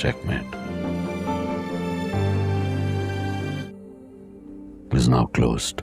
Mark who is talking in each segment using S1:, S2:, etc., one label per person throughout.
S1: checkmate is now closed.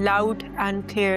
S2: loud and clear.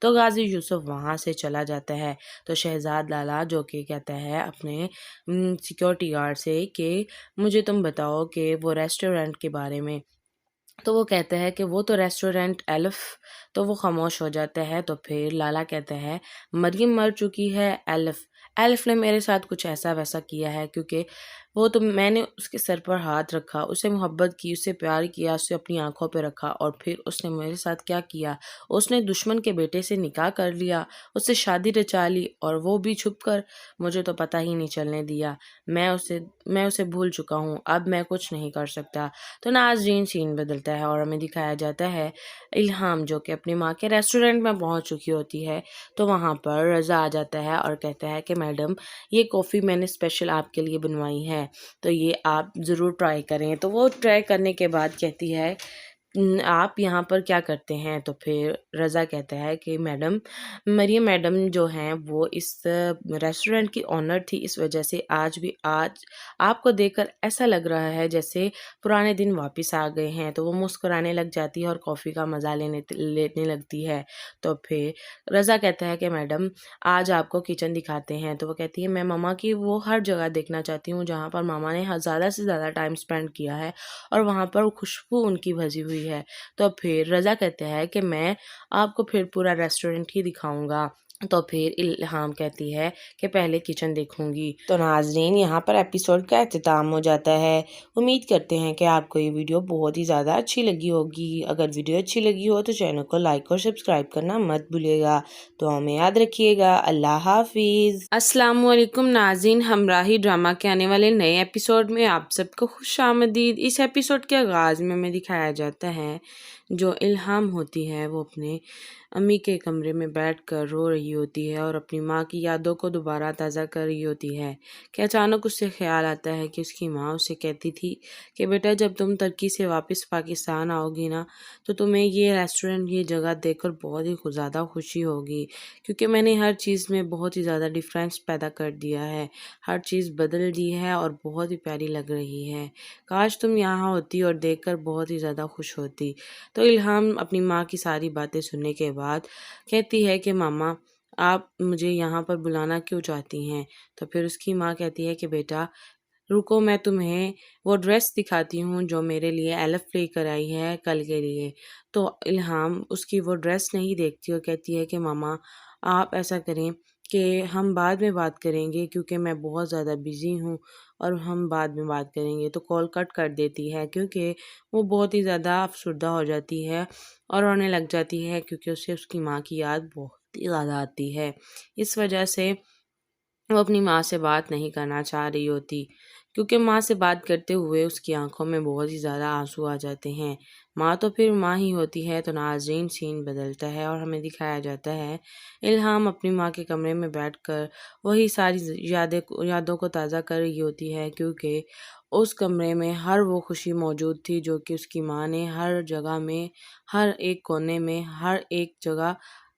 S3: تو غازی یوسف وہاں سے چلا جاتا ہے. تو شہزاد لالا جو کہ کہتا ہے اپنے سیکیورٹی گارڈ سے کہ مجھے تم بتاؤ کہ وہ ریسٹورنٹ کے بارے میں. تو وہ کہتا ہے کہ وہ تو ریسٹورنٹ ایلف. تو وہ خاموش ہو جاتا ہے. تو پھر لالا کہتا ہے مریم مر چکی ہے. ایلف نے میرے ساتھ کچھ ایسا ویسا کیا ہے کیونکہ وہ تو میں نے اس کے سر پر ہاتھ رکھا, اسے محبت کی, اسے پیار کیا, اسے اپنی آنکھوں پہ رکھا, اور پھر اس نے میرے ساتھ کیا کیا, اس نے دشمن کے بیٹے سے نکاح کر لیا, اس سے شادی رچا لی, اور وہ بھی چھپ کر. مجھے تو پتہ ہی نہیں چلنے دیا. میں اسے بھول چکا ہوں. اب میں کچھ نہیں کر سکتا. تو ناظرین سین بدلتا ہے اور ہمیں دکھایا جاتا ہے الہام جو کہ اپنی ماں کے ریسٹورنٹ میں پہنچ چکی ہوتی ہے. تو وہاں پر رضا آ جاتا ہے اور کہتا ہے کہ میڈم یہ کافی میں نے اسپیشل آپ کے لیے بنوائی ہے, تو یہ آپ ضرور ٹرائی کریں. تو وہ ٹرائی کرنے کے بعد کہتی ہے آپ یہاں پر کیا کرتے ہیں؟ تو پھر رضا کہتا ہے کہ مریم میڈم جو ہیں وہ اس ریسٹورنٹ کی اونر تھی, اس وجہ سے آج آپ کو دیکھ کر ایسا لگ رہا ہے جیسے پرانے دن واپس آ گئے ہیں. تو وہ مسکرانے لگ جاتی ہے اور کافی کا مزہ لینے لگتی ہے. تو پھر رضا کہتا ہے کہ میڈم آج آپ کو کچن دکھاتے ہیں. تو وہ کہتی ہے میں ماما کی وہ ہر جگہ دیکھنا چاہتی ہوں جہاں پر ماما نے زیادہ سے زیادہ ٹائم سپینڈ کیا ہے, اور وہاں پر خوشبو ان کی بھسی ہوئی ہے. تو پھر رضا کہتا ہے کہ میں آپ کو پھر پورا ریسٹورنٹ ہی دکھاؤں گا. تو پھر الہام کہتی ہے کہ پہلے کچن دیکھوں گی. تو ناظرین یہاں پر ایپیسوڈ کا اختتام ہو جاتا ہے. امید کرتے ہیں کہ آپ کو یہ ویڈیو بہت ہی زیادہ اچھی لگی ہوگی. اگر ویڈیو اچھی لگی ہو تو چینل کو لائک اور سبسکرائب کرنا مت بھولیے گا. تو ہمیں یاد رکھیے گا. اللہ حافظ. السلام علیکم ناظرین, ہمراہی ڈرامہ کے آنے والے نئے ایپیسوڈ میں آپ سب کو خوش آمدید. اس ایپیسوڈ کے آغاز میں ہمیں دکھایا جاتا ہے جو الہام ہوتی ہے وہ اپنے امی کے کمرے میں بیٹھ کر رو رہی ہوتی ہے اور اپنی ماں کی یادوں کو دوبارہ تازہ کر رہی ہوتی ہے کہ اچانک اس سے خیال آتا ہے کہ اس کی ماں اسے کہتی تھی کہ بیٹا جب تم ترکی سے واپس پاکستان آؤ گی نا تو تمہیں یہ ریسٹورنٹ یہ جگہ دیکھ کر بہت ہی زیادہ خوشی ہوگی, کیونکہ میں نے ہر چیز میں بہت ہی زیادہ ڈفرینس پیدا کر دیا ہے, ہر چیز بدل دی ہے اور بہت ہی پیاری لگ رہی ہے. کاش تم یہاں ہوتی اور دیکھ کر بہت ہی زیادہ خوش ہوتی. تو الہام اپنی ماں کی ساری باتیں سننے کے بعد کہتی ہے کہ ماما آپ مجھے یہاں پر بلانا کیوں چاہتی ہیں؟ تو پھر اس کی ماں کہتی ہے کہ بیٹا رکو میں تمہیں وہ ڈریس دکھاتی ہوں جو میرے لیے ایلف لے کر آئی ہے کل کے لیے. تو الہام اس کی وہ ڈریس نہیں دیکھتی اور کہتی ہے کہ ماما آپ ایسا کریں کہ ہم بعد میں بات کریں گے کیونکہ میں بہت زیادہ بزی ہوں اور ہم بعد میں بات کریں گے. تو کال کٹ کر دیتی ہے کیونکہ وہ بہت ہی زیادہ افسردہ ہو جاتی ہے اور رونے لگ جاتی ہے کیونکہ اسے اس کی ماں کی یاد بہت ہی زیادہ آتی ہے. اس وجہ سے وہ اپنی ماں سے بات نہیں کرنا چاہ رہی ہوتی کیونکہ ماں سے بات کرتے ہوئے اس کی آنکھوں میں بہت ہی زیادہ آنسو آ جاتے ہیں. ماں تو پھر ماں ہی ہوتی ہے. تو ناظرین سین بدلتا ہے اور ہمیں دکھایا جاتا ہے الہام اپنی ماں کے کمرے میں بیٹھ کر وہی ساری یادوں کو تازہ کر رہی ہوتی ہے کیونکہ اس کمرے میں ہر وہ خوشی موجود تھی جو کہ اس کی ماں نے ہر جگہ میں, ہر ایک کونے میں, ہر ایک جگہ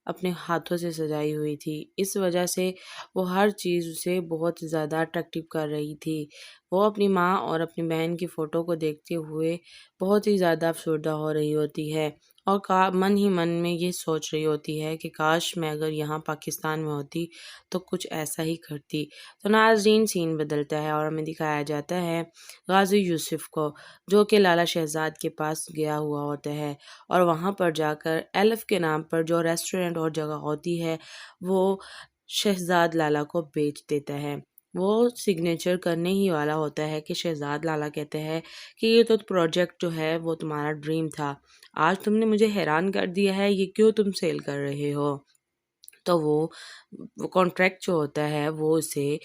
S3: اپنے ہاتھوں سے سجائی ہوئی تھی. اس وجہ سے وہ ہر چیز اسے بہت زیادہ اٹریکٹیو کر رہی تھی. وہ اپنی ماں اور اپنی بہن کی فوٹو کو دیکھتے ہوئے بہت ہی زیادہ افسردہ ہو رہی ہوتی ہے اور من ہی من میں یہ سوچ رہی ہوتی ہے کہ کاش میں اگر یہاں پاکستان میں ہوتی تو کچھ ایسا ہی کرتی. تو ناظرین سین بدلتا ہے اور ہمیں دکھایا جاتا ہے غازی یوسف کو جو کہ لالا شہزاد کے پاس گیا ہوا ہوتا ہے اور وہاں پر جا کر ایلف کے نام پر جو ریسٹورنٹ اور جگہ ہوتی ہے وہ شہزاد لالا کو بیچ دیتا ہے. وہ سگنیچر کرنے ہی والا ہوتا ہے کہ شہزاد لالا کہتے ہیں کہ یہ تو پروجیکٹ جو ہے وہ تمہارا ڈریم تھا, آج تم نے مجھے حیران کر دیا ہے, یہ کیوں تم سیل کر رہے ہو؟ تو وہ کانٹریکٹ جو ہوتا ہے وہ اسے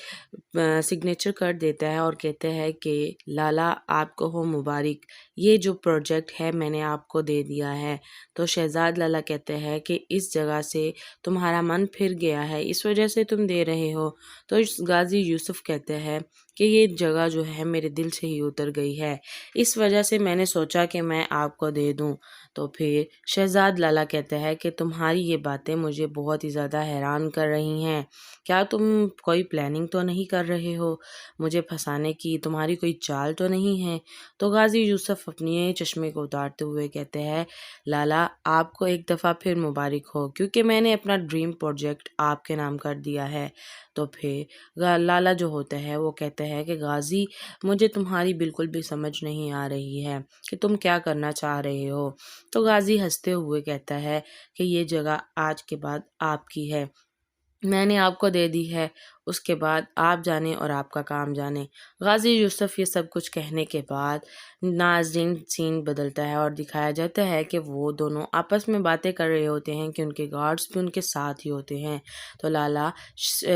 S3: سگنیچر کر دیتا ہے اور کہتے ہیں کہ لالا آپ کو ہو مبارک, یہ جو پروجیکٹ ہے میں نے آپ کو دے دیا ہے. تو شہزاد لالا کہتے ہیں کہ اس جگہ سے تمہارا من پھر گیا ہے اس وجہ سے تم دے رہے ہو. تو غازی یوسف کہتے ہیں کہ یہ جگہ جو ہے میرے دل سے ہی اتر گئی ہے، اس وجہ سے میں نے سوچا کہ میں آپ کو دے دوں۔ تو پھر شہزاد لالا کہتا ہے کہ تمہاری یہ باتیں مجھے بہت ہی زیادہ حیران کر رہی ہیں، کیا تم کوئی پلاننگ تو نہیں کر رہے ہو مجھے پھنسانے کی، تمہاری کوئی چال تو نہیں ہے؟ تو غازی یوسف اپنے چشمے کو اتارتے ہوئے کہتے ہیں لالا آپ کو ایک دفعہ پھر مبارک ہو، کیونکہ میں نے اپنا ڈریم پروجیکٹ آپ کے نام کر دیا ہے۔ تو پھر لالا جو ہوتا ہے وہ کہتا ہے کہ غازی مجھے تمہاری بالکل بھی سمجھ نہیں آ رہی ہے کہ تم کیا کرنا چاہ رہے ہو۔ تو غازی ہنستے ہوئے کہتا ہے کہ یہ جگہ آج کے بعد آپ کی ہے، میں نے آپ کو دے دی ہے، اس کے بعد آپ جانیں اور آپ کا کام جانیں۔ غازی یوسف یہ سب کچھ کہنے کے بعد ناظرین سین بدلتا ہے اور دکھایا جاتا ہے کہ وہ دونوں آپس میں باتیں کر رہے ہوتے ہیں کہ ان کے گارڈز بھی ان کے ساتھ ہی ہوتے ہیں۔ تو لالا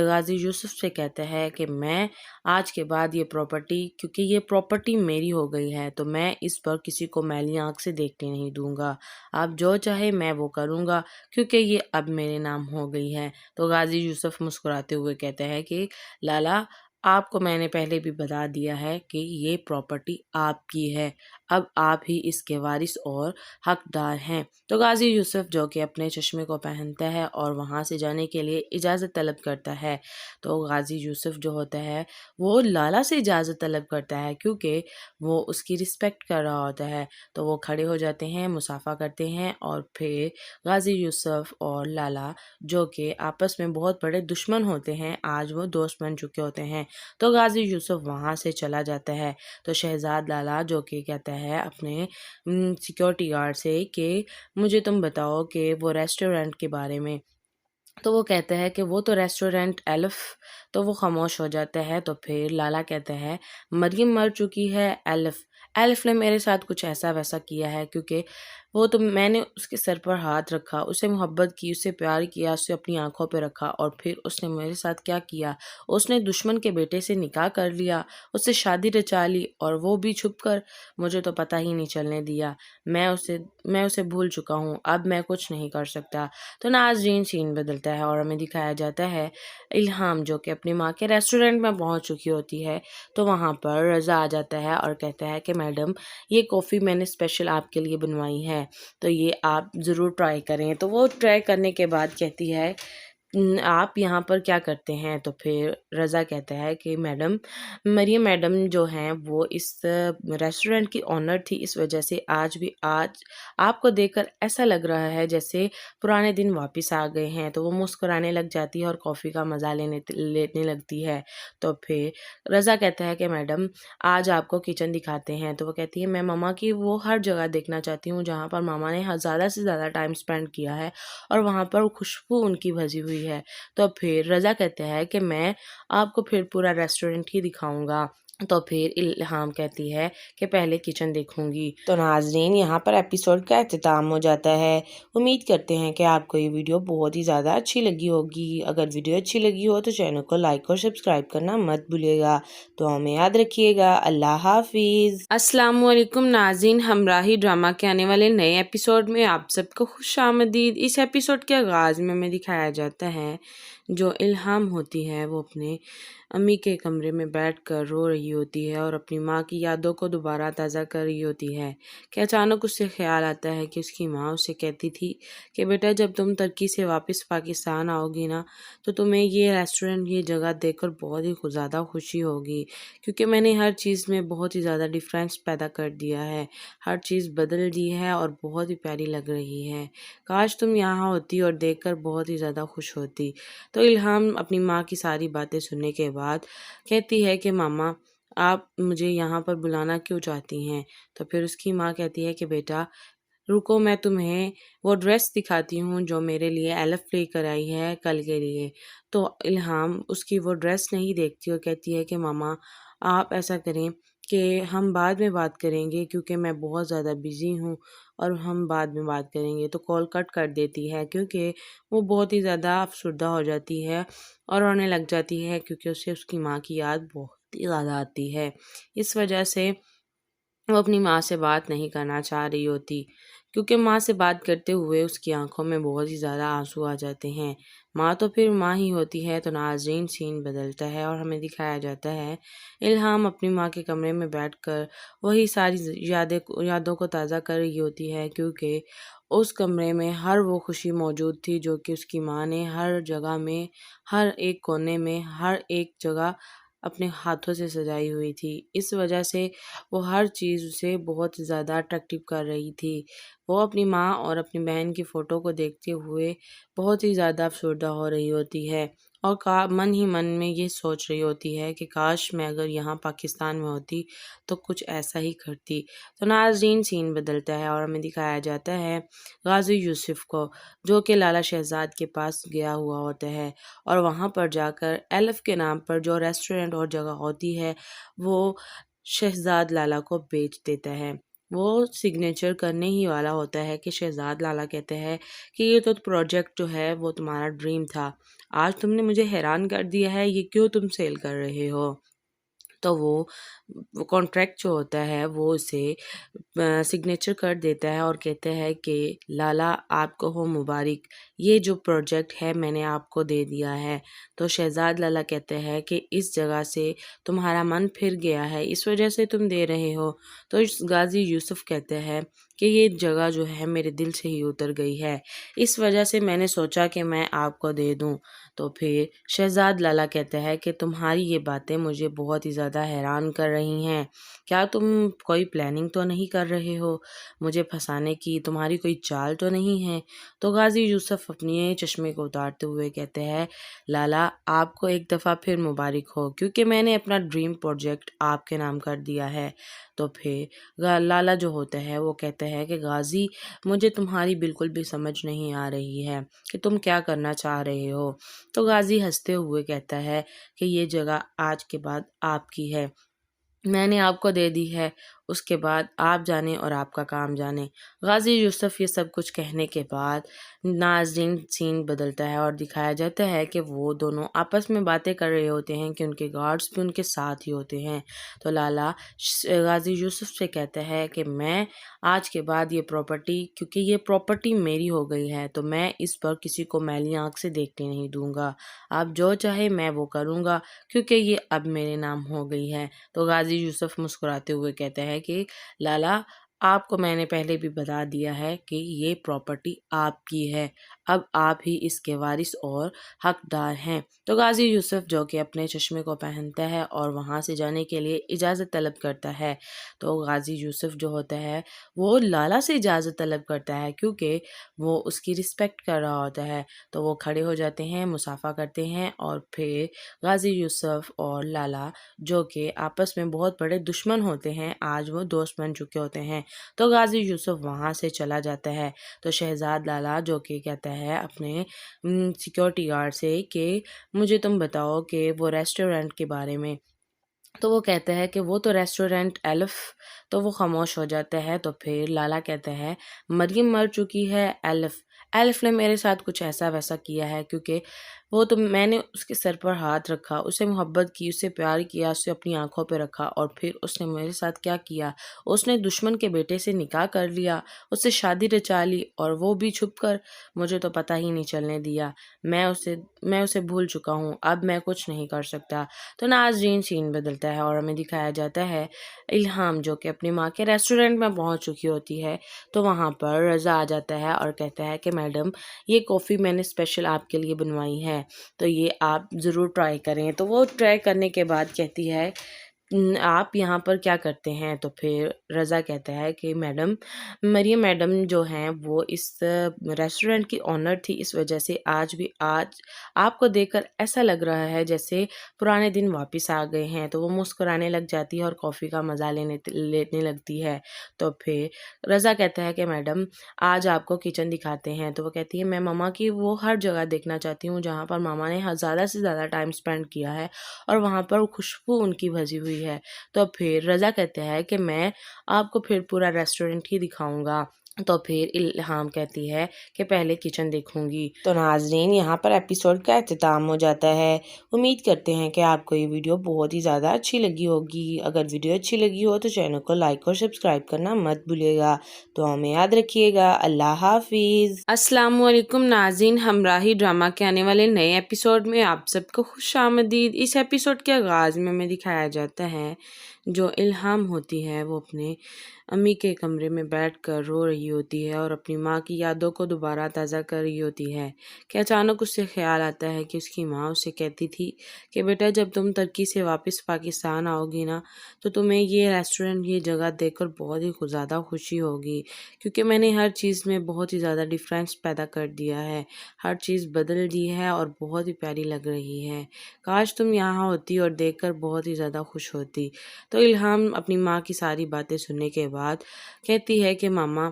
S3: غازی یوسف سے کہتا ہے کہ میں آج کے بعد یہ پراپرٹی، کیونکہ یہ پراپرٹی میری ہو گئی ہے تو میں اس پر کسی کو میلی آنکھ سے دیکھنے نہیں دوں گا، آپ جو چاہے میں وہ کروں گا کیونکہ یہ اب میرے نام ہو گئی ہے۔ تو غازی یوسف مسکراتے ہوئے کہتا ہے کہ لالا آپ کو میں نے پہلے بھی بتا دیا ہے کہ یہ پراپرٹی آپ کی ہے، اب آپ ہی اس کے وارث اور حقدار ہیں۔ تو غازی یوسف جو کہ اپنے چشمے کو پہنتا ہے اور وہاں سے جانے کے لیے اجازت طلب کرتا ہے، تو غازی یوسف جو ہوتا ہے وہ لالا سے اجازت طلب کرتا ہے کیونکہ وہ اس کی رسپیکٹ کر رہا ہوتا ہے۔ تو وہ کھڑے ہو جاتے ہیں، مصافحہ کرتے ہیں اور پھر غازی یوسف اور لالا جو کہ آپس میں بہت بڑے دشمن ہوتے ہیں آج وہ دوست بن چکے ہوتے ہیں۔ تو غازی یوسف وہاں سے چلا جاتا ہے۔ تو شہزاد لالا جو کہ کہتا ہے اپنے سیکیورٹی گارڈ سے کہ مجھے تم بتاؤ کہ وہ ریسٹورنٹ کے بارے میں، تو وہ کہتا ہے کہ وہ تو ریسٹورنٹ ایلف، تو وہ خاموش ہو جاتا ہے۔ تو پھر لالا کہتا ہے مریم مر چکی ہے، ایلف نے میرے ساتھ کچھ ایسا ویسا کیا ہے، کیونکہ وہ تو میں نے اس کے سر پر ہاتھ رکھا، اسے محبت کی، اسے پیار کیا، اسے اپنی آنکھوں پہ رکھا، اور پھر اس نے میرے ساتھ کیا کیا، اس نے دشمن کے بیٹے سے نکاح کر لیا، اس سے شادی رچا لی اور وہ بھی چھپ کر، مجھے تو پتہ ہی نہیں چلنے دیا، میں اسے بھول چکا ہوں، اب میں کچھ نہیں کر سکتا۔ تو ناظرین سین بدلتا ہے اور ہمیں دکھایا جاتا ہے الہام جو کہ اپنی ماں کے ریسٹورنٹ میں پہنچ چکی ہوتی ہے۔ تو وہاں پر رضا آ جاتا ہے اور کہتا ہے کہ میڈم یہ کافی میں نے اسپیشل آپ کے لیے بنوائی ہے، تو یہ آپ ضرور ٹرائی کریں۔ تو وہ ٹرائی کرنے کے بعد کہتی ہے آپ یہاں پر کیا کرتے ہیں؟ تو پھر رضا کہتا ہے کہ میڈم مریم میڈم جو ہیں وہ اس ریسٹورنٹ کی آنر تھی، اس وجہ سے آج آپ کو دیکھ کر ایسا لگ رہا ہے جیسے پرانے دن واپس آ گئے ہیں۔ تو وہ مسکرانے لگ جاتی ہے اور کافی کا مزہ لینے لگتی ہے۔ تو پھر رضا کہتا ہے کہ میڈم آج آپ کو کچن دکھاتے ہیں۔ تو وہ کہتی ہے میں ماما کی وہ ہر جگہ دیکھنا چاہتی ہوں جہاں پر ماما نے زیادہ سے زیادہ ٹائم سپینڈ کیا ہے اور وہاں پر خوشبو ان کی بھسی ہوئی ہے۔ تو پھر رضا کہتا ہے کہ میں آپ کو پھر پورا ریسٹورنٹ ہی دکھاؤں گا۔ تو پھر الہام کہتی ہے کہ پہلے کچن دیکھوں گی۔ تو ناظرین یہاں پر ایپیسوڈ کا اختتام ہو جاتا ہے۔ امید کرتے ہیں کہ آپ کو یہ ویڈیو بہت ہی زیادہ اچھی لگی ہوگی۔ اگر ویڈیو اچھی لگی ہو تو چینل کو لائک اور سبسکرائب کرنا مت بھولیے گا۔ تو ہمیں یاد رکھیے گا۔ اللہ حافظ۔ السلام علیکم ناظرین، ہمراہی ڈرامہ کے آنے والے نئے ایپیسوڈ میں آپ سب کو خوش آمدید۔ اس ایپیسوڈ کے آغاز میں ہمیں دکھایا جاتا ہے جو الہام ہوتی ہے وہ اپنے امی کے کمرے میں بیٹھ کر رو رہی ہوتی ہے اور اپنی ماں کی یادوں کو دوبارہ تازہ کر رہی ہوتی ہے کہ اچانک اس سے خیال آتا ہے کہ اس کی ماں اسے کہتی تھی کہ بیٹا جب تم ترکی سے واپس پاکستان آؤ گی نا تو تمہیں یہ ریسٹورنٹ یہ جگہ دیکھ کر بہت ہی زیادہ خوشی ہوگی، کیونکہ میں نے ہر چیز میں بہت ہی زیادہ ڈفرینس پیدا کر دیا ہے، ہر چیز بدل دی ہے اور بہت ہی پیاری لگ رہی ہے، کاش تم یہاں ہوتی اور دیکھ کر بہت ہی زیادہ خوش ہوتی۔ تو الہام اپنی ماں کی ساری باتیں سننے کے بعد کہتی ہے کہ ماما آپ مجھے یہاں پر بلانا کیوں چاہتی ہیں؟ تو پھر اس کی ماں کہتی ہے کہ بیٹا رکو میں تمہیں وہ ڈریس دکھاتی ہوں جو میرے لیے ایلف لے کر آئی ہے کل کے لیے۔ تو الہام اس کی وہ ڈریس نہیں دیکھتی اور کہتی ہے کہ ماما آپ ایسا کریں کہ ہم بعد میں بات کریں گے کیونکہ میں بہت زیادہ بزی ہوں اور ہم بعد میں بات کریں گے۔ تو کال کٹ کر دیتی ہے کیونکہ وہ بہت ہی زیادہ افسردہ ہو جاتی ہے اور رونے لگ جاتی ہے کیونکہ اسے اس کی ماں کی یاد بہت ہی زیادہ آتی ہے، اس وجہ سے وہ اپنی ماں سے بات نہیں کرنا چاہ رہی ہوتی۔ کیونکہ ماں سے بات کرتے ہوئے اس کی آنکھوں میں بہت ہی زیادہ آنسو آ جاتے ہیں۔ ماں تو پھر ماں ہی ہوتی ہے۔ تو ناظرین سین بدلتا ہے اور ہمیں دکھایا جاتا ہے الہام اپنی ماں کے کمرے میں بیٹھ کر وہی ساری یادوں کو تازہ کر رہی ہوتی ہے، کیونکہ اس کمرے میں ہر وہ خوشی موجود تھی جو کہ اس کی ماں نے ہر جگہ میں، ہر ایک کونے میں، ہر ایک جگہ اپنے ہاتھوں سے سجائی ہوئی تھی۔ اس وجہ سے وہ ہر چیز اسے بہت زیادہ اٹریکٹیو کر رہی تھی۔ وہ اپنی ماں اور اپنی بہن کی فوٹو کو دیکھتے ہوئے بہت ہی زیادہ افسردہ ہو رہی ہوتی ہے اور من ہی من میں یہ سوچ رہی ہوتی ہے کہ کاش میں اگر یہاں پاکستان میں ہوتی تو کچھ ایسا ہی کرتی۔ تو ناظرین سین بدلتا ہے اور ہمیں دکھایا جاتا ہے غازی یوسف کو، جو کہ لالا شہزاد کے پاس گیا ہوا ہوتا ہے اور وہاں پر جا کر ایلف کے نام پر جو ریسٹورنٹ اور جگہ ہوتی ہے وہ شہزاد لالا کو بیچ دیتا ہے۔ وہ سگنیچر کرنے ہی والا ہوتا ہے کہ شہزاد لالا کہتے ہیں کہ یہ تو پروجیکٹ جو ہے وہ تمہارا ڈریم تھا، آج تم نے مجھے حیران کر دیا ہے، یہ کیوں تم سیل کر رہے ہو؟ تو وہ کانٹریکٹ جو ہوتا ہے وہ اسے سگنیچر کر دیتا ہے اور کہتے ہیں کہ لالا آپ کو ہو مبارک، یہ جو پروجیکٹ ہے میں نے آپ کو دے دیا ہے۔ تو شہزاد لالا کہتے ہیں کہ اس جگہ سے تمہارا من پھر گیا ہے، اس وجہ سے تم دے رہے ہو۔ تو غازی یوسف کہتے ہیں کہ یہ جگہ جو ہے میرے دل سے ہی اتر گئی ہے، اس وجہ سے میں نے سوچا کہ میں آپ کو دے دوں۔ تو پھر شہزاد لالا کہتے ہیں کہ تمہاری یہ باتیں مجھے بہت ہی زیادہ حیران کر رہی ہیں، کیا تم کوئی پلاننگ تو نہیں کر رہے ہو مجھے پھنسانے کی؟ تمہاری کوئی چال تو نہیں ہے؟ تو غازی یوسف اپنے چشمے کو اتارتے ہوئے کہتے ہیں لالا آپ کو ایک دفعہ پھر مبارک ہو، کیونکہ میں نے اپنا ڈریم پروجیکٹ آپ کے نام کر دیا ہے۔ تو پھر لالا جو ہوتا ہے وہ کہتے ہیں کہ غازی مجھے تمہاری بالکل بھی سمجھ نہیں آ رہی ہے کہ تم کیا کرنا چاہ رہے ہو۔ تو غازی ہنستے ہوئے کہتا ہے کہ یہ جگہ آج کے بعد آپ کی ہے، میں نے آپ کو دے دی ہے، اس کے بعد آپ جانے اور آپ کا کام جانے۔ غازی یوسف یہ سب کچھ کہنے کے بعد ناظرین سین بدلتا ہے اور دکھایا جاتا ہے کہ وہ دونوں آپس میں باتیں کر رہے ہوتے ہیں کہ ان کے گارڈز بھی ان کے ساتھ ہی ہوتے ہیں۔ تو لالا غازی یوسف سے کہتا ہے کہ میں آج کے بعد یہ پراپرٹی، کیونکہ یہ پراپرٹی میری ہو گئی ہے تو میں اس پر کسی کو میلی آنکھ سے دیکھنے نہیں دوں گا، آپ جو چاہے میں وہ کروں گا، کیونکہ یہ اب میرے نام ہو گئی ہے۔ تو غازی یوسف مسکراتے ہوئے کہتا ہے کہ لالا آپ کو میں نے پہلے بھی بتا دیا ہے کہ یہ پراپرٹی آپ کی ہے، اب آپ ہی اس کے وارث اور حقدار ہیں۔ تو غازی یوسف جو کہ اپنے چشمے کو پہنتا ہے اور وہاں سے جانے کے لیے اجازت طلب کرتا ہے، تو غازی یوسف جو ہوتا ہے وہ لالا سے اجازت طلب کرتا ہے کیونکہ وہ اس کی رسپیکٹ کر رہا ہوتا ہے۔ تو وہ کھڑے ہو جاتے ہیں، مصافحہ کرتے ہیں اور پھر غازی یوسف اور لالا جو کہ آپس میں بہت بڑے دشمن ہوتے ہیں آج وہ دوست بن چکے ہوتے ہیں۔ تو غازی یوسف وہاں سے چلا جاتا ہے۔ تو شہزاد لالا جو کہ کہتا ہے اپنے سیکیورٹی گارڈ سے کہ مجھے تم بتاؤ کہ وہ ریسٹورنٹ کے بارے میں، تو وہ کہتا ہے کہ وہ تو ریسٹورنٹ ایلف، تو وہ خاموش ہو جاتا ہے۔ تو پھر لالا کہتا ہے مریم مر چکی ہے، ایلف نے میرے ساتھ کچھ ایسا ویسا کیا ہے، کیونکہ وہ تو میں نے اس کے سر پر ہاتھ رکھا، اسے محبت کی، اسے پیار کیا، اسے اپنی آنکھوں پہ رکھا، اور پھر اس نے میرے ساتھ کیا کیا، اس نے دشمن کے بیٹے سے نکاح کر لیا، اس سے شادی رچا لی، اور وہ بھی چھپ کر، مجھے تو پتہ ہی نہیں چلنے دیا، میں اسے بھول چکا ہوں، اب میں کچھ نہیں کر سکتا۔ تو ناظرین سین بدلتا ہے اور ہمیں دکھایا جاتا ہے الہام جو کہ اپنی ماں کے ریسٹورنٹ میں پہنچ چکی ہوتی ہے۔ تو وہاں پر رضا آ جاتا ہے اور کہتا ہے کہ میڈم یہ کافی میں نے اسپیشل آپ کے لیے بنوائی ہے، تو یہ آپ ضرور ٹرائی کریں۔ تو وہ ٹرائی کرنے کے بعد کہتی ہے آپ یہاں پر کیا کرتے ہیں؟ تو پھر رضا کہتا ہے کہ میڈم مریم میڈم جو ہیں وہ اس ریسٹورنٹ کی آنر تھی، اس وجہ سے آج آپ کو دیکھ کر ایسا لگ رہا ہے جیسے پرانے دن واپس آ گئے ہیں۔ تو وہ مسکرانے لگ جاتی ہے اور کافی کا مزہ لینے لگتی ہے۔ تو پھر رضا کہتا ہے کہ میڈم آج آپ کو کچن دکھاتے ہیں۔ تو وہ کہتی ہے میں ماما کی وہ ہر جگہ دیکھنا چاہتی ہوں جہاں پر ماما نے زیادہ سے زیادہ ٹائم سپینڈ کیا ہے اور وہاں پر خوشبو ان کی بھسی ہوئی ہے۔ تو پھر رضا کہتا ہے کہ میں آپ کو پھر پورا ریسٹورنٹ ہی دکھاؤں گا۔ تو پھر الہام کہتی ہے کہ پہلے کچن دیکھوں گی۔ تو ناظرین یہاں پر ایپیسوڈ کا اختتام ہو جاتا ہے۔ امید کرتے ہیں کہ آپ کو یہ ویڈیو بہت ہی زیادہ اچھی لگی ہوگی۔ اگر ویڈیو اچھی لگی ہو تو چینل کو لائک اور سبسکرائب کرنا مت بھولیے گا۔ تو ہمیں یاد رکھیے گا۔ اللہ حافظ۔ السلام علیکم ناظرین، ہمراہی ڈرامہ کے آنے والے نئے ایپیسوڈ میں آپ سب کو خوش آمدید۔ اس ایپیسوڈ کے آغاز میں ہمیں دکھایا جاتا ہے جو الہام ہوتی ہے وہ اپنے امی کے کمرے میں بیٹھ کر رو رہی ہوتی ہے اور اپنی ماں کی یادوں کو دوبارہ تازہ کر رہی ہوتی ہے کہ اچانک اس سے خیال آتا ہے کہ اس کی ماں اسے کہتی تھی کہ بیٹا جب تم ترکی سے واپس پاکستان آؤ گی نا تو تمہیں یہ ریسٹورنٹ یہ جگہ دیکھ کر بہت ہی زیادہ خوشی ہوگی، کیونکہ میں نے ہر چیز میں بہت ہی زیادہ ڈفرینس پیدا کر دیا ہے، ہر چیز بدل دی ہے اور بہت ہی پیاری لگ رہی ہے، کاش تم یہاں ہوتی اور دیکھ کر بہت ہی زیادہ خوش ہوتی۔ تو الہام اپنی ماں کی ساری باتیں سننے کے بعد کہتی ہے کہ ماما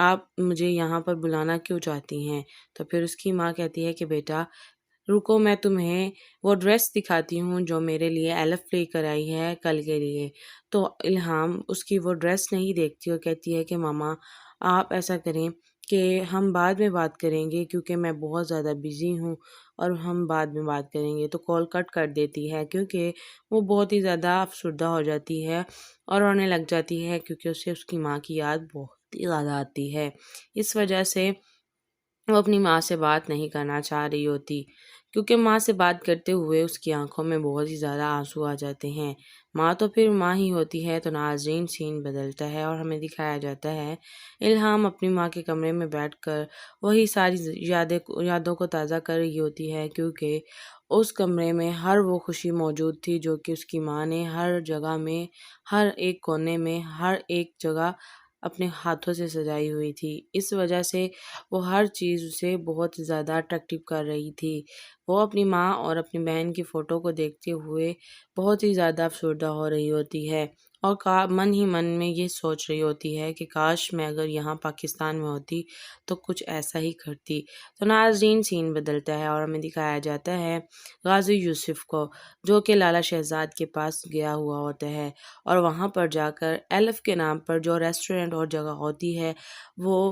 S3: آپ مجھے یہاں پر بلانا کیوں چاہتی ہیں؟ تو پھر اس کی ماں کہتی ہے کہ بیٹا رکو میں تمہیں وہ ڈریس دکھاتی ہوں جو میرے لیے ایلف لے کر آئی ہے کل کے لیے۔ تو الہام اس کی وہ ڈریس نہیں دیکھتی اور کہتی ہے کہ ماما آپ ایسا کریں کہ ہم بعد میں بات کریں گے کیونکہ میں بہت زیادہ بزی ہوں اور ہم بعد میں بات کریں گے۔ تو کال کٹ کر دیتی ہے کیونکہ وہ بہت ہی زیادہ افسردہ ہو جاتی ہے اور رونے لگ جاتی ہے کیونکہ اسے اس کی ماں کی یاد بہت ہی زیادہ آتی ہے۔ اس وجہ سے وہ اپنی ماں سے بات نہیں کرنا چاہ رہی ہوتی کیونکہ ماں سے بات کرتے ہوئے اس کی آنکھوں میں بہت ہی زیادہ آنسو آ جاتے ہیں۔ ماں تو پھر ماں ہی ہوتی ہے۔ تو ناظرین سین بدلتا ہے اور ہمیں دکھایا جاتا ہے الہام اپنی ماں کے کمرے میں بیٹھ کر وہی ساری یادوں کو تازہ کر رہی ہوتی ہے کیونکہ اس کمرے میں ہر وہ خوشی موجود تھی جو کہ اس کی ماں نے ہر جگہ میں، ہر ایک کونے میں، ہر ایک جگہ اپنے ہاتھوں سے سجائی ہوئی تھی۔ اس وجہ سے وہ ہر چیز اسے بہت زیادہ اٹریکٹیو کر رہی تھی۔ وہ اپنی ماں اور اپنی بہن کی فوٹو کو دیکھتے ہوئے بہت ہی زیادہ افسردہ ہو رہی ہوتی ہے اور من ہی من میں یہ سوچ رہی ہوتی ہے کہ کاش میں اگر یہاں پاکستان میں ہوتی تو کچھ ایسا ہی کرتی۔ تو ناظرین سین بدلتا ہے اور ہمیں دکھایا جاتا ہے غازی یوسف کو جو کہ لالا شہزاد کے پاس گیا ہوا ہوتا ہے اور وہاں پر جا کر ایلف کے نام پر جو ریسٹورنٹ اور جگہ ہوتی ہے وہ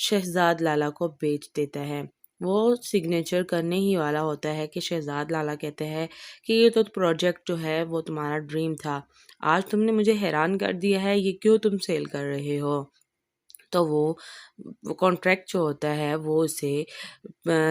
S3: شہزاد لالا کو بیچ دیتا ہے۔ وہ سگنیچر کرنے ہی والا ہوتا ہے کہ شہزاد لالا کہتے ہیں کہ یہ تو پروجیکٹ جو ہے وہ تمہارا ڈریم تھا، آج تم نے مجھے حیران کر دیا ہے، یہ کیوں تم سیل کر رہے ہو؟ تو وہ کانٹریکٹ جو ہوتا ہے وہ اسے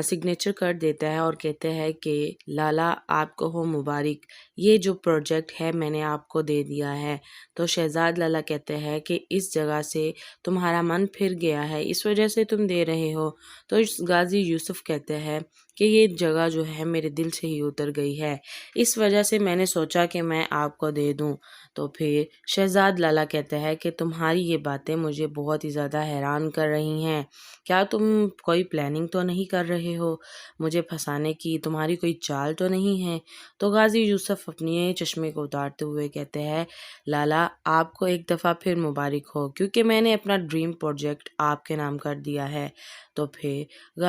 S3: سگنیچر کر دیتا ہے اور کہتے ہیں کہ لالا آپ کو ہو مبارک، یہ جو پروجیکٹ ہے میں نے آپ کو دے دیا ہے۔ تو شہزاد لالا کہتے ہیں کہ اس جگہ سے تمہارا من پھر گیا ہے اس وجہ سے تم دے رہے ہو۔ تو غازی یوسف کہتے ہیں کہ یہ جگہ جو ہے میرے دل سے ہی اتر گئی ہے، اس وجہ سے میں نے سوچا کہ میں آپ کو دے دوں۔ تو پھر شہزاد لالا کہتا ہے کہ تمہاری یہ باتیں مجھے بہت ہی زیادہ حیران کر رہی ہیں، کیا تم کوئی پلاننگ تو نہیں کر رہے ہو مجھے پھنسانے کی، تمہاری کوئی چال تو نہیں ہے؟ تو غازی یوسف اپنے چشمے کو اتارتے ہوئے کہتے ہیں لالا آپ کو ایک دفعہ پھر مبارک ہو کیونکہ میں نے اپنا ڈریم پروجیکٹ آپ کے نام کر دیا ہے۔ تو پھر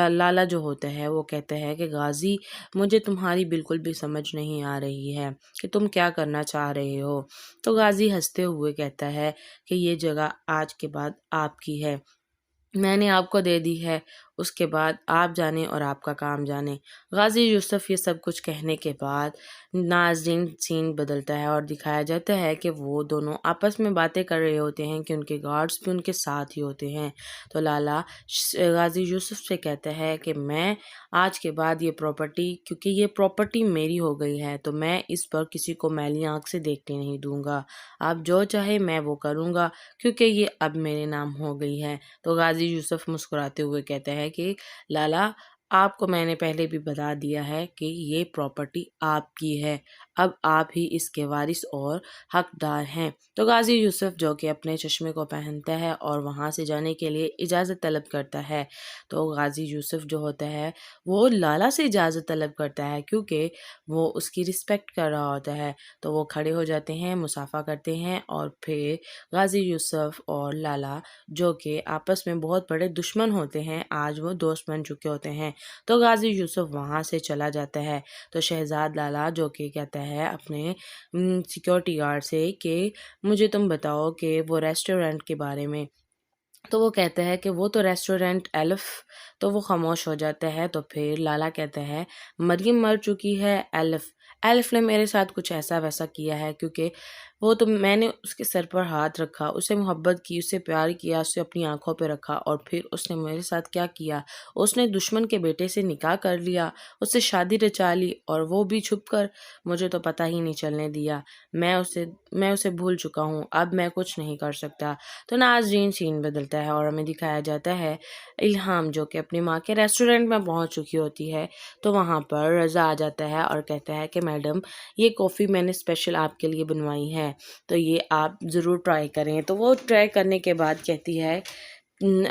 S3: لالا جو ہوتا ہے وہ کہتے ہیں کہ غازی مجھے تمہاری بالکل بھی سمجھ نہیں آ رہی ہے کہ تم کیا کرنا چاہ رہے ہو۔ تو غازی ہنستے ہوئے کہتا ہے کہ یہ جگہ آج کے بعد آپ کی ہے، میں نے آپ کو دے دی ہے، اس کے بعد آپ جانیں اور آپ کا کام جانیں۔ غازی یوسف یہ سب کچھ کہنے کے بعد ناظرین سین بدلتا ہے اور دکھایا جاتا ہے کہ وہ دونوں آپس میں باتیں کر رہے ہوتے ہیں کہ ان کے گارڈز بھی ان کے ساتھ ہی ہوتے ہیں۔ تو لالا غازی یوسف سے کہتا ہے کہ میں آج کے بعد یہ پراپرٹی، کیونکہ یہ پراپرٹی میری ہو گئی ہے تو میں اس پر کسی کو میلی آنکھ سے دیکھنے نہیں دوں گا، آپ جو چاہے میں وہ کروں گا کیونکہ یہ اب میرے نام ہو گئی ہے۔ تو غازی یوسف مسکراتے ہوئے کہتا ہے کہ لالا آپ کو میں نے پہلے بھی بتا دیا ہے کہ یہ پراپرٹی آپ کی ہے، اب آپ ہی اس کے وارث اور حقدار ہیں۔ تو غازی یوسف جو کہ اپنے چشمے کو پہنتا ہے اور وہاں سے جانے کے لیے اجازت طلب کرتا ہے، تو غازی یوسف جو ہوتا ہے وہ لالا سے اجازت طلب کرتا ہے کیونکہ وہ اس کی رسپیکٹ کر رہا ہوتا ہے۔ تو وہ کھڑے ہو جاتے ہیں، مصافحہ کرتے ہیں اور پھر غازی یوسف اور لالا جو کہ آپس میں بہت بڑے دشمن ہوتے ہیں آج وہ دوست بن چکے ہوتے ہیں۔ تو غازی یوسف وہاں سے چلا جاتا ہے۔ تو شہزاد لالا جو کہ کہتا ہے اپنے سیکیورٹی گارڈ سے کہ مجھے تم بتاؤ کہ وہ ریسٹورنٹ کے بارے میں تو وہ کہتا ہے کہ وہ تو ریسٹورنٹ الف، تو وہ خاموش ہو جاتا ہے۔ تو پھر لالا کہتا ہے مریم مر چکی ہے، الف نے میرے ساتھ کچھ ایسا ویسا کیا ہے، کیونکہ وہ تو میں نے اس کے سر پر ہاتھ رکھا، اسے محبت کی، اسے پیار کیا، اسے اپنی آنکھوں پہ رکھا، اور پھر اس نے میرے ساتھ کیا کیا، اس نے دشمن کے بیٹے سے نکاح کر لیا، اس سے شادی رچا لی، اور وہ بھی چھپ کر، مجھے تو پتہ ہی نہیں چلنے دیا۔ میں اسے بھول چکا ہوں، اب میں کچھ نہیں کر سکتا۔ تو ناظرین سین بدلتا ہے اور ہمیں دکھایا جاتا ہے الہام جو کہ اپنی ماں کے ریسٹورنٹ میں پہنچ چکی ہوتی ہے۔ تو وہاں پر رضا آ جاتا ہے اور کہتا ہے کہ میڈم یہ کافی میں نے اسپیشل آپ کے لیے بنوائی ہے، تو یہ آپ ضرور ٹرائی کریں۔ تو وہ ٹرائی کرنے کے بعد کہتی ہے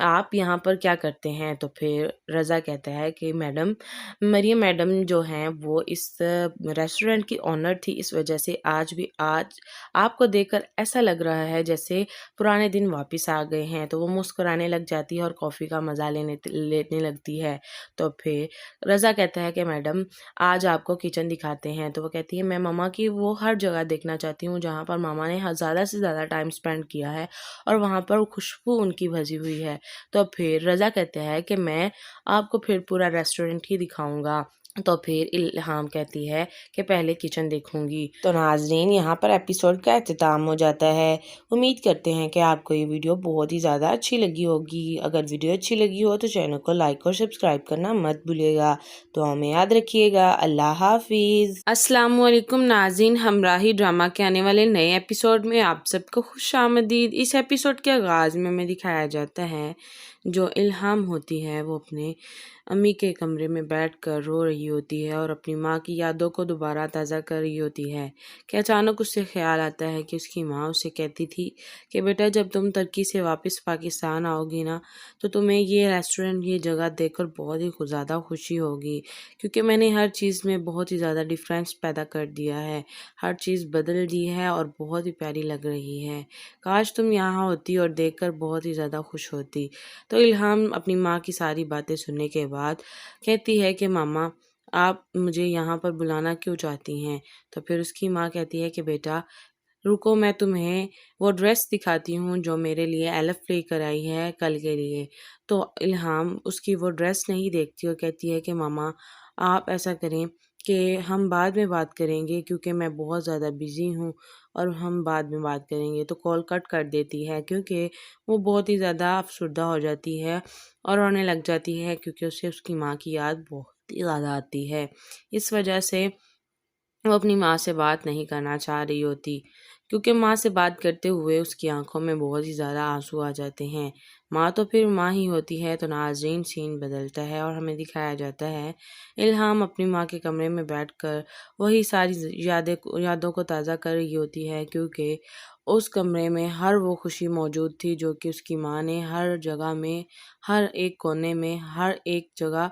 S3: آپ یہاں پر کیا کرتے ہیں؟ تو پھر رضا کہتا ہے کہ مریم میڈم جو ہیں وہ اس ریسٹورنٹ کی آنر تھی، اس وجہ سے آج آپ کو دیکھ کر ایسا لگ رہا ہے جیسے پرانے دن واپس آ گئے ہیں۔ تو وہ مسکرانے لگ جاتی ہے اور کافی کا مزہ لینے لگتی ہے۔ تو پھر رضا کہتا ہے کہ میڈم آج آپ کو کچن دکھاتے ہیں۔ تو وہ کہتی ہے میں ماما کی وہ ہر جگہ دیکھنا چاہتی ہوں جہاں پر ماما نے زیادہ سے زیادہ ٹائم سپینڈ کیا ہے، اور وہاں پر خوشبو ان کی بھجی ہوئی ہے۔ تو پھر رضا کہتا ہے کہ میں آپ کو پھر پورا ریسٹورنٹ ہی دکھاؤں گا۔ تو پھر الہام کہتی ہے کہ پہلے کچن دیکھوں گی۔ تو ناظرین یہاں پر ایپیسوڈ کا اختتام ہو جاتا ہے۔ امید کرتے ہیں کہ آپ کو یہ ویڈیو بہت ہی زیادہ اچھی لگی ہوگی۔ اگر ویڈیو اچھی لگی ہو تو چینل کو لائک اور سبسکرائب کرنا مت بھولیے گا۔ تو ہمیں یاد رکھیے گا۔ اللہ حافظ۔ السلام علیکم ناظرین، ہمراہی ڈرامہ کے آنے والے نئے ایپیسوڈ میں آپ سب کو خوش آمدید۔ اس ایپیسوڈ کے آغاز میں ہمیں دکھایا جاتا ہے جو الہام ہوتی ہے وہ اپنے امی کے کمرے میں بیٹھ کر رو رہی ہوتی ہے اور اپنی ماں کی یادوں کو دوبارہ تازہ کر رہی ہوتی ہے کہ اچانک اس سے خیال آتا ہے کہ اس کی ماں اسے کہتی تھی کہ بیٹا جب تم ترکی سے واپس پاکستان آؤ گی نا تو تمہیں یہ ریسٹورنٹ یہ جگہ دیکھ کر بہت ہی زیادہ خوشی ہوگی، کیونکہ میں نے ہر چیز میں بہت ہی زیادہ ڈفرینس پیدا کر دیا ہے، ہر چیز بدل دی ہے اور بہت ہی پیاری لگ رہی ہے، کاش تم یہاں ہوتی اور دیکھ کر بہت ہی زیادہ خوش ہوتی۔ تو الہام اپنی ماں کی ساری باتیں سننے کے بعد کہتی ہے کہ ماما آپ مجھے یہاں پر بلانا کیوں چاہتی ہیں؟ تو پھر اس کی ماں کہتی ہے کہ بیٹا رکو میں تمہیں وہ ڈریس دکھاتی ہوں جو میرے لیے الف لے کر آئی ہے کل کے لیے۔ تو الہام اس کی وہ ڈریس نہیں دیکھتی اور کہتی ہے کہ ماما آپ ایسا کریں کہ ہم بعد میں بات کریں گے کیونکہ میں بہت زیادہ بزی ہوں اور ہم بعد میں بات کریں گے۔ تو کال کٹ کر دیتی ہے کیونکہ وہ بہت ہی زیادہ افسردہ ہو جاتی ہے اور رونے لگ جاتی ہے کیونکہ اسے اس کی ماں کی یاد بہت ہی زیادہ آتی ہے۔ اس وجہ سے وہ اپنی ماں سے بات نہیں کرنا چاہ رہی ہوتی کیونکہ ماں سے بات کرتے ہوئے اس کی آنکھوں میں بہت ہی زیادہ آنسو آ جاتے ہیں۔ ماں تو پھر ماں ہی ہوتی ہے۔ تو ناظرین سین بدلتا ہے اور ہمیں دکھایا جاتا ہے الہام اپنی ماں کے کمرے میں بیٹھ کر وہی ساری یادوں کو تازہ کر رہی ہوتی ہے کیونکہ اس کمرے میں ہر وہ خوشی موجود تھی جو کہ اس کی ماں نے ہر جگہ میں، ہر ایک کونے میں، ہر ایک جگہ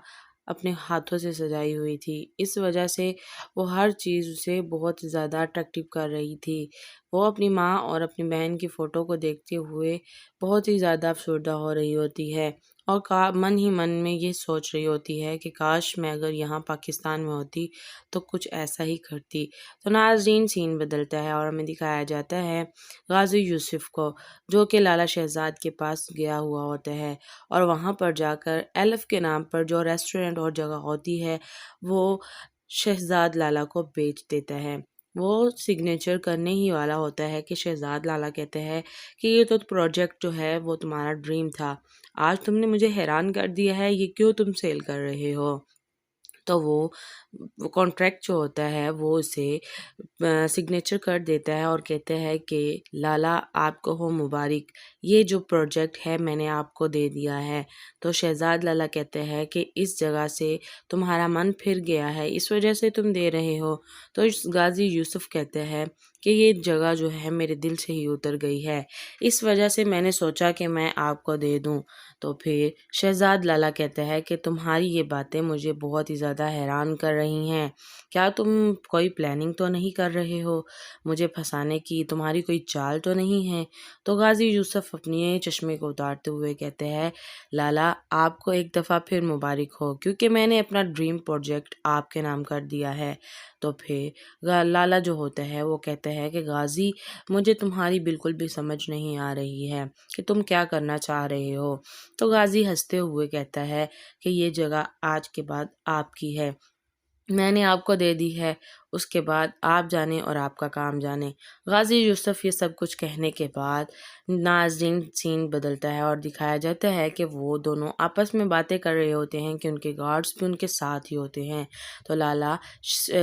S3: اپنے ہاتھوں سے سجائی ہوئی تھی۔ اس وجہ سے وہ ہر چیز اسے بہت زیادہ اٹریکٹیو کر رہی تھی۔ وہ اپنی ماں اور اپنی بہن کی فوٹو کو دیکھتے ہوئے بہت ہی زیادہ افسردہ ہو رہی ہوتی ہے اور من ہی من میں یہ سوچ رہی ہوتی ہے کہ کاش میں اگر یہاں پاکستان میں ہوتی تو کچھ ایسا ہی کرتی۔ تو ناظرین سین بدلتا ہے اور ہمیں دکھایا جاتا ہے غازی یوسف کو جو کہ لالا شہزاد کے پاس گیا ہوا ہوتا ہے اور وہاں پر جا کر الف کے نام پر جو ریسٹورنٹ اور جگہ ہوتی ہے وہ شہزاد لالا کو بیچ دیتا ہے۔ وہ سگنیچر کرنے ہی والا ہوتا ہے کہ شہزاد لالا کہتے ہیں کہ یہ تو پروجیکٹ جو ہے وہ تمہارا ڈریم تھا، آج تم نے مجھے حیران کر دیا ہے، یہ کیوں تم سیل کر رہے ہو؟ تو وہ کانٹریکٹ جو ہوتا ہے وہ اسے سگنیچر کر دیتا ہے اور کہتا ہے کہ لالا آپ کو ہو مبارک، یہ جو پروجیکٹ ہے میں نے آپ کو دے دیا ہے۔ تو شہزاد لالا کہتے ہیں کہ اس جگہ سے تمہارا من پھر گیا ہے اس وجہ سے تم دے رہے ہو۔ تو غازی یوسف کہتے ہیں کہ یہ جگہ جو ہے میرے دل سے ہی اتر گئی ہے، اس وجہ سے میں نے سوچا کہ میں آپ کو دے دوں۔ تو پھر شہزاد لالا کہتا ہے کہ تمہاری یہ باتیں مجھے بہت ہی زیادہ زیادہ حیران کر رہی ہیں۔ کیا تم کوئی پلاننگ تو نہیں کر رہے ہو؟ مجھے پھنسانے کی تمہاری کوئی چال تو نہیں ہے؟ تو غازی یوسف اپنے چشمے کو اتارتے ہوئے کہتے ہیں لالا آپ کو ایک دفعہ پھر مبارک ہو، کیونکہ میں نے اپنا ڈریم پروجیکٹ آپ کے نام کر دیا ہے۔ تو پھر لالا جو ہوتا ہے وہ کہتے ہیں کہ غازی مجھے تمہاری بالکل بھی سمجھ نہیں آ رہی ہے کہ تم کیا کرنا چاہ رہے ہو۔ تو غازی ہنستے ہوئے کہتا ہے کہ یہ جگہ آج کے بعد آپ کی ہے، میں نے آپ کو دے دی ہے، اس کے بعد آپ جانیں اور آپ کا کام جانیں۔ غازی یوسف یہ سب کچھ کہنے کے بعد ناظرین سین بدلتا ہے اور دکھایا جاتا ہے کہ وہ دونوں آپس میں باتیں کر رہے ہوتے ہیں کہ ان کے گارڈز بھی ان کے ساتھ ہی ہوتے ہیں۔ تو لالا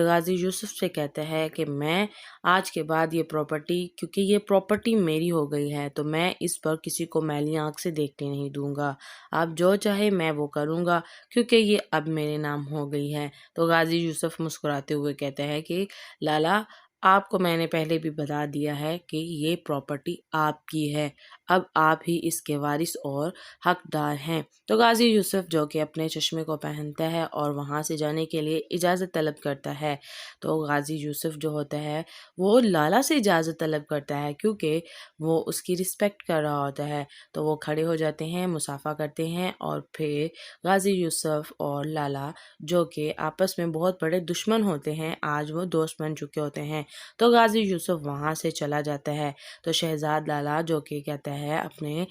S3: غازی یوسف سے کہتا ہے کہ میں آج کے بعد یہ پراپرٹی، کیونکہ یہ پراپرٹی میری ہو گئی ہے تو میں اس پر کسی کو میلی آنکھ سے دیکھنے نہیں دوں گا، آپ جو چاہے میں وہ کروں گا کیونکہ یہ اب میرے نام ہو گئی ہے۔ تو غازی یوسف مسکراتے ہوئے کہتا ہے کہ لالا آپ کو میں نے پہلے بھی بتا دیا ہے کہ یہ پراپرٹی آپ کی ہے، اب آپ ہی اس کے وارث اور حقدار ہیں۔ تو غازی یوسف جو کہ اپنے چشمے کو پہنتا ہے اور وہاں سے جانے کے لیے اجازت طلب کرتا ہے، تو غازی یوسف جو ہوتا ہے وہ لالا سے اجازت طلب کرتا ہے کیونکہ وہ اس کی رسپیکٹ کر رہا ہوتا ہے۔ تو وہ کھڑے ہو جاتے ہیں، مصافحہ کرتے ہیں اور پھر غازی یوسف اور لالا جو کہ آپس میں بہت بڑے دشمن ہوتے ہیں آج وہ دوست بن چکے ہوتے ہیں۔ تو غازی یوسف وہاں سے چلا جاتا ہے۔ تو شہزاد لالا جو کہ کہتا ہے اپنے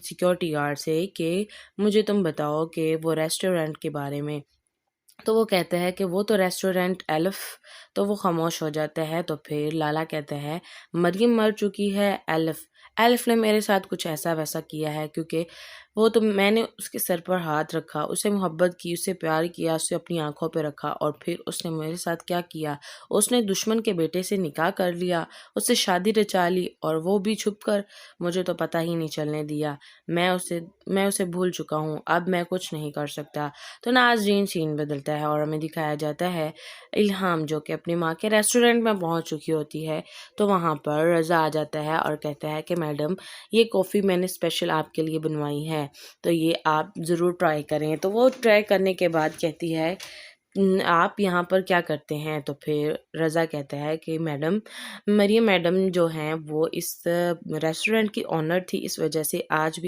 S3: سیکیورٹی گارڈ سے کہ مجھے تم بتاؤ کہ وہ ریسٹورنٹ کے بارے میں، تو وہ کہتا ہے کہ وہ تو ریسٹورنٹ ایلف، تو وہ خاموش ہو جاتا ہے۔ تو پھر لالا کہتا ہے مریم مر چکی ہے، ایلف نے میرے ساتھ کچھ ایسا ویسا کیا ہے، کیونکہ وہ تو میں نے اس کے سر پر ہاتھ رکھا، اسے محبت کی، اسے پیار کیا، اسے اپنی آنکھوں پہ رکھا، اور پھر اس نے میرے ساتھ کیا کیا، اس نے دشمن کے بیٹے سے نکاح کر لیا، اس سے شادی رچا لی اور وہ بھی چھپ کر، مجھے تو پتہ ہی نہیں چلنے دیا، میں اسے بھول چکا ہوں، اب میں کچھ نہیں کر سکتا۔ تو ناظرین سین بدلتا ہے اور ہمیں دکھایا جاتا ہے الہام جو کہ اپنی ماں کے ریسٹورنٹ میں پہنچ چکی ہوتی ہے۔ تو وہاں پر رضا آ جاتا ہے اور کہتا ہے کہ میڈم یہ کافی میں نے اسپیشل آپ کے لیے بنوائی ہے، تو یہ آپ ضرور ٹرائی کریں۔ تو وہ ٹرائی کرنے کے بعد کہتی ہے آپ یہاں پر کیا کرتے ہیں؟ تو پھر رضا کہتا ہے کہ مریم میڈم جو ہیں وہ اس ریسٹورنٹ کی آنر تھی، اس وجہ سے آج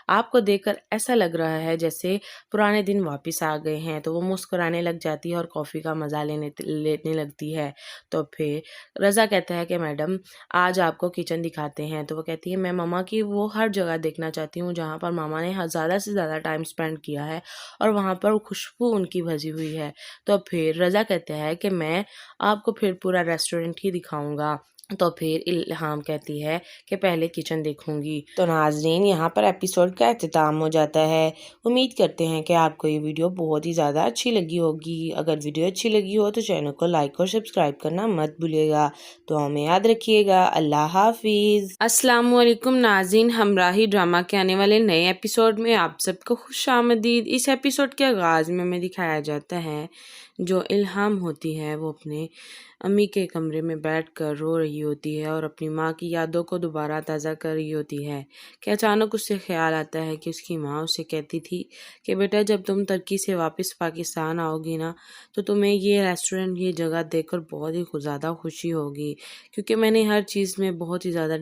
S3: آپ کو دیکھ کر ایسا لگ رہا ہے جیسے پرانے دن واپس آ گئے ہیں۔ تو وہ مسکرانے لگ جاتی ہے اور کافی کا مزہ لینے لگتی ہے۔ تو پھر رضا کہتا ہے کہ میڈم آج آپ کو کچن دکھاتے ہیں۔ تو وہ کہتی ہے میں ماما کی وہ ہر جگہ دیکھنا چاہتی ہوں جہاں پر ماما نے زیادہ سے زیادہ ٹائم سپینڈ کیا ہے اور وہاں پر خوشبو ان کی بھسی ہوئی ہے۔ تو پھر رضا کہتا ہے کہ میں آپ کو پھر پورا ریسٹورنٹ ہی دکھاؤں گا۔ تو پھر الہام کہتی ہے کہ پہلے کچن دیکھوں گی۔ تو ناظرین یہاں پر ایپیسوڈ کا اختتام ہو جاتا ہے۔ امید کرتے ہیں کہ آپ کو یہ ویڈیو بہت ہی زیادہ اچھی لگی ہوگی۔ اگر ویڈیو اچھی لگی ہو تو چینل کو لائک اور سبسکرائب کرنا مت بھولیے گا۔ تو ہمیں یاد رکھیے گا۔ اللہ حافظ۔ السلام علیکم ناظرین، ہمراہی ڈرامہ کے آنے والے نئے ایپیسوڈ میں آپ سب کو خوش آمدید۔ اس ایپیسوڈ کے آغاز میں ہمیں دکھایا جاتا ہے جو الہام ہوتی ہے وہ اپنے امی کے کمرے میں بیٹھ کر رو رہی ہوتی ہے اور اپنی ماں کی یادوں کو دوبارہ تازہ کر رہی ہوتی ہے کہ اچانک اس سے خیال آتا ہے کہ اس کی ماں اسے کہتی تھی کہ بیٹا جب تم ترکی سے واپس پاکستان آؤ گی نا تو تمہیں یہ ریسٹورنٹ، یہ جگہ دیکھ کر بہت ہی زیادہ خوشی ہوگی، کیونکہ میں نے ہر چیز میں بہت ہی زیادہ